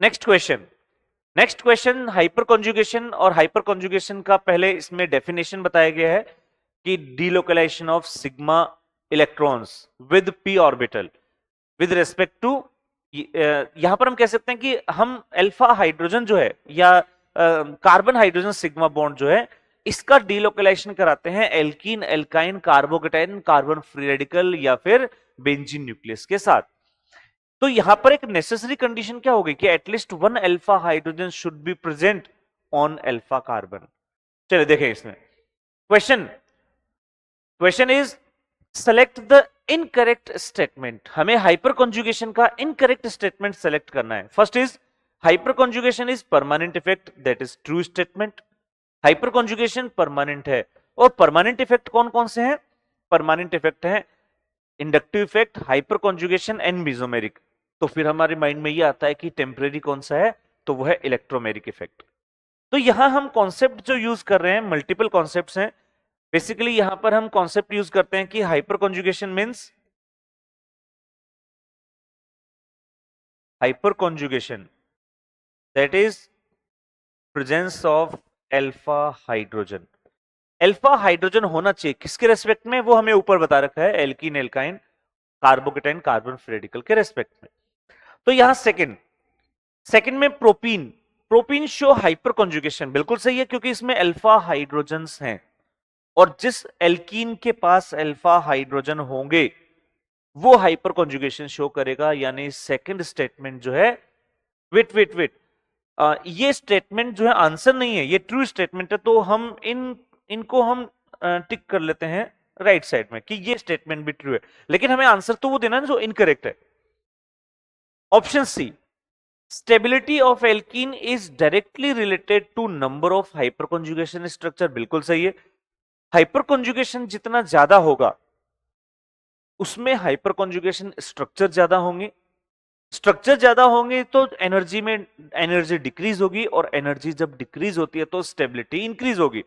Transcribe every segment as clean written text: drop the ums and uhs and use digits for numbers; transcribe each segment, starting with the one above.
Next question hyper conjugation, और hyper conjugation का पहले इसमें डेफिनेशन बताया गया है कि delocalisation of sigma electrons with p orbital with respect to, यहां पर हम कह सकते हैं कि हम अल्फा हाइड्रोजन जो है या कार्बन हाइड्रोजन सिग्मा बॉन्ड जो है इसका डीलोकलाइजेशन कराते हैं alkene, alkyne, carbocation, carbon free radical या फिर बेंजीन न्यूक्लियस के साथ। तो यहां पर एक नेसेसरी कंडीशन क्या होगी कि at least one alpha hydrogen should be present on alpha carbon. चलिए देखें इसमें question is select the incorrect statement. हमें हाइपर कॉन्जुगेशन का इनकरेक्ट स्टेटमेंट सेलेक्ट करना है। First is hyper conjugation is permanent effect, that is true statement. Hyper conjugation permanent है, और permanent effect कौन कौन से हैं? परमानेंट इफेक्ट है inductive effect, hyper conjugation and mesomeric. तो फिर हमारे माइंड में ये आता है कि टेम्परेरी कौन सा है, तो वो है इलेक्ट्रोमेरिक इफेक्ट। तो यहां हम कॉन्सेप्ट जो यूज कर रहे हैं मल्टीपल कॉन्सेप्ट्स हैं। बेसिकली यहां पर हम कॉन्सेप्ट यूज करते हैं कि hyper conjugation means hyper conjugation that is presence of alpha hydrogen. Alpha hydrogen होना चाहिए किसके रेस्पेक्ट में, वो हमें ऊपर बता रखा है alkene, alkyne, carbocation, carbon free radical के रेस्पेक्ट में। तो यहां सेकंड में प्रोपीन शो हाइपर कॉन्जुगेशन, बिल्कुल सही है क्योंकि इसमें अल्फा हाइड्रोजन्स हैं, और जिस एल्कीन के पास अल्फा हाइड्रोजन होंगे वो हाइपर कॉन्जुगेशन शो करेगा। यानी सेकंड स्टेटमेंट जो है, वेट ये स्टेटमेंट जो है आंसर नहीं है, ये ट्रू स्टेटमेंट है। तो हम इनको हम टिक कर लेते हैं राइट साइड में कि ये स्टेटमेंट भी ट्रू है, लेकिन हमें आंसर तो वो देना है जो इनकरेक्ट है। Option C, stability of alkene is directly related to number of hyper conjugation structure, बिल्कुल सही है। हाइपर कॉन्जुगेशन जितना ज्यादा होगा उसमें हाइपर कॉन्जुगेशन स्ट्रक्चर ज्यादा होंगे, स्ट्रक्चर ज्यादा होंगे तो एनर्जी डिक्रीज होगी, और एनर्जी जब डिक्रीज होती है तो स्टेबिलिटी इंक्रीज होगी।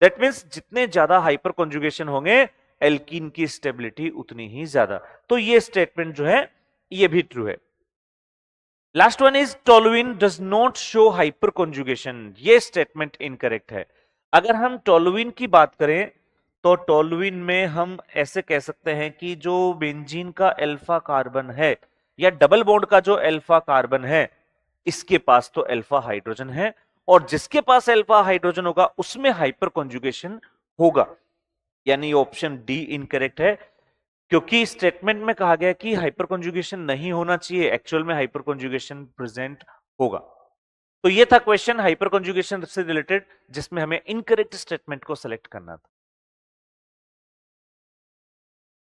दैट मींस जितने ज्यादा हाइपर कॉन्जुगेशन होंगे एल्कीन की स्टेबिलिटी उतनी ही ज्यादा। तो ये स्टेटमेंट जो है ये भी ट्रू है। Last one is toluene does not show hyper conjugation, ये स्टेटमेंट इनकरेक्ट है। अगर हम टोलुइन की बात करें तो टोलुइन में हम ऐसे कह सकते हैं कि जो बेंजीन का अल्फा कार्बन है या डबल बॉन्ड का जो अल्फा कार्बन है इसके पास तो अल्फा हाइड्रोजन है, और जिसके पास अल्फा हाइड्रोजन होगा उसमें हाइपर कॉन्जुगेशन होगा। यानी ऑप्शन डी इनकरेक्ट है, क्योंकि स्टेटमेंट में कहा गया कि हाइपर कॉन्जुगेशन नहीं होना चाहिए, एक्चुअल में हाइपर कॉन्जुगेशन प्रेजेंट होगा। तो ये था क्वेश्चन हाइपर कॉन्जुगेशन से रिलेटेड जिसमें हमें इनकरेक्ट स्टेटमेंट को सिलेक्ट करना था।